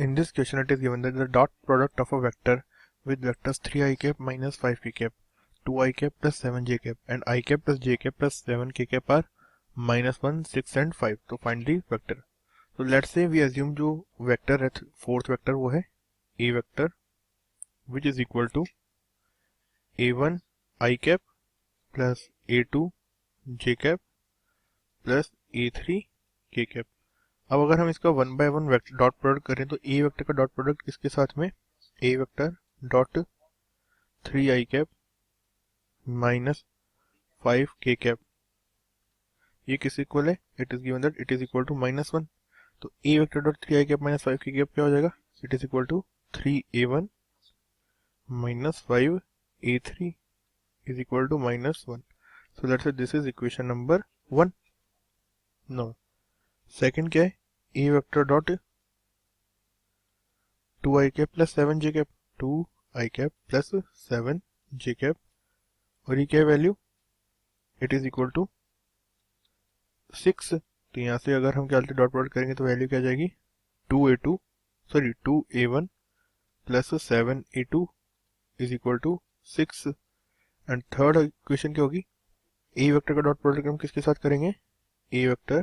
In this question, it is given that the dot product of a vector with vectors 3 I cap minus 5 k cap, 2 I cap plus 7 j cap, and I cap plus j cap plus 7 k cap are -1, 6 and 5. तो find the vector. So let's say we assume जो vector है fourth vector वो है a vector which is equal to a1 I cap plus a2 j cap plus a3 k cap. अब अगर हम इसका 1 by 1 vector dot product करें तो ए वेक्टर का डॉट प्रोडक्ट किसके साथ में A vector dot 3 I cap minus 5 K cap, ये किस इक्वल है? It is given that it is equal to -1. तो A vector dot 3 I cap minus 5 K cap क्या हो जाएगा? It is equal to 3a1 minus 5a3 is equal to -1. So let's say this is equation number 1. No second क्या है? A vector dot 2 I cap plus 7 J cap, 2 I cap plus 7 J cap, और ये क्या value? It is equal to 6. तो यहाँ से अगर हम क्या डॉट प्रोडक्ट करेंगे तो वैल्यू क्या आ जाएगी? 2a1 plus 7a2 is equal to 6. And third equation क्या होगी? ए वेक्टर का डॉट प्रोडक्ट हम किसके साथ करेंगे? A vector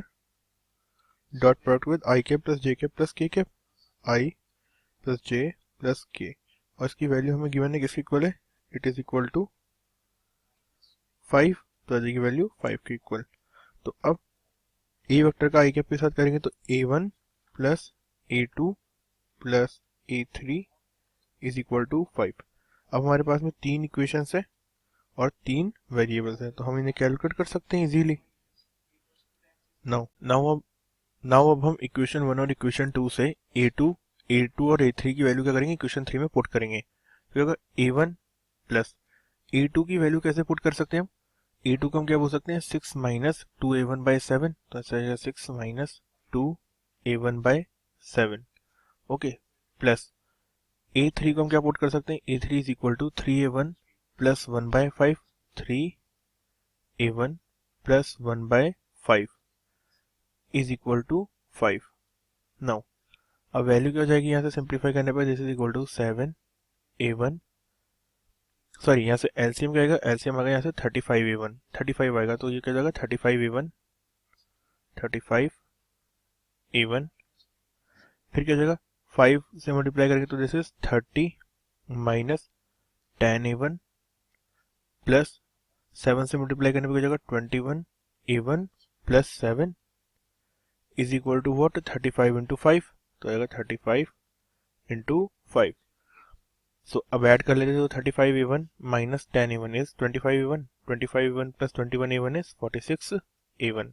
dot product with I cap plus J cap plus K cap, I plus J plus K, और इसकी value हमें गिवन है किसकी इक्वल है? It is equal to 5. तो आ जाएगी वैल्यू 5 के इक्वल. तो अब ए वेक्टर का आई कैप के साथ करेंगे तो a1 plus a2 plus a3 is equal to 5. अब हमारे पास में 3 इक्वेशंस है और 3 वेरिएबल्स है, तो हम इन्हें कैलकुलेट कर सकते हैं इजीली. नाउ अब हम इक्वेशन 1 और इक्वेशन 2 से a2 और a3 की वैल्यू क्या करेंगे? इक्वेशन 3 में पुट करेंगे. तो अगर a1 प्लस a2 की वैल्यू कैसे पुट कर सकते हैं हम? a2 को हम क्या बोल सकते हैं? 6 माइनस 2a1 बाई 7, तो ऐसा है 6 minus 2a1 by 7. Okay, plus a3 को हम क्या पुट कर सकते हैं? a3 is equal to 3a1 plus 1 by 5, 3a1 plus 1 by 5 is equal to 5. Now अब वैल्यू क्या हो जाएगी यहाँ से सिंप्लीफाई करने पर? This is equal to 7a1, sorry यहाँ से एलसीएम क्या आएगा? एलसीएम आएगा यहाँ से 35a1, 35 आएगा, तो ये क्या जाएगा? 35a1 फिर क्या जाएगा? 5 से मल्टीप्लाई करके तो this is 30 minus 10a1 plus 7 से मल्टीप्लाई करने पर क्या जाएगा? 21a1 plus 7 is equal to what? 35 into 5, तो आएगा 35 इंटू 5. सो अब ऐड कर लेते हैं तो 35a1 minus 10a1 is 25a1, 25a1 plus 21a1 is 46a1,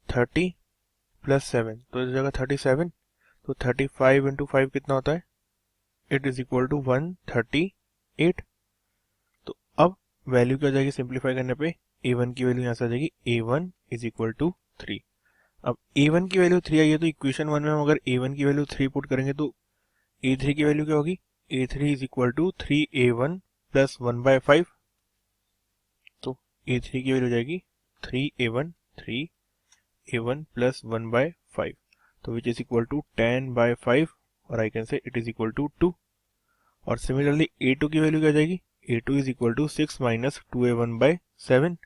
30 plus 7 तो इस जगह 37, तो 35 इंटू 5 कितना होता है? It is equal to 138. तो अब वैल्यू क्या हो जाएगी सिंप्लीफाई करने पे? a1 की वैल्यू यहाँ से आ जाएगी a1 इज इक्वल टू 3. अब a1 की वैल्यू 3 आई है, तो इक्वेशन 1 में हम अगर a1 की वैल्यू 3 पुट करेंगे तो a3 की वैल्यू क्या होगी? a3 is equal to 3a1 plus 1 by 5, तो a3 की वैल्यू हो जाएगी 3a1 प्लस 1 बाय 5, तो which is equal to 10 by 5, और I can say it is equal to 2. और सिमिलरली a2 की वैल्यू क्या हो जाएगी? a2 is equal to 6 minus 2a1 by 7,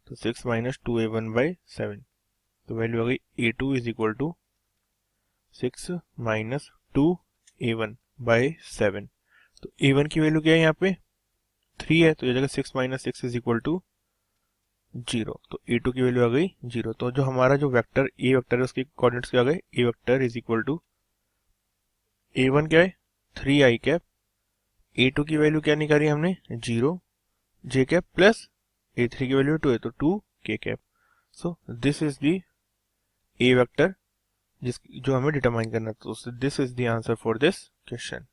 तो 6 माइनस 2a1 बाय 7, तो वैल्यू आ गई a2 is equal to 6 minus 2a1 by 7. तो a1 की वैल्यू क्या है यहाँ पे? 3 है, तो ये जगह 6 माइनस 6 इज इक्वल टू 0, तो a2 की वैल्यू आ गई 0. तो जो हमारा जो वेक्टर a वेक्टर है उसके कोऑर्डिनेट्स क्या आ गए? a vector is equal to a1 क्या है? 3 आई कैप, a2 की वैल्यू क्या निकाली हमने? 0 j कैप प्लस a3 की वैल्यू 2 है, तो 2 k cap. So this is the a vector जो हमें डिटरमाइन करना है. तो this is the answer for this question.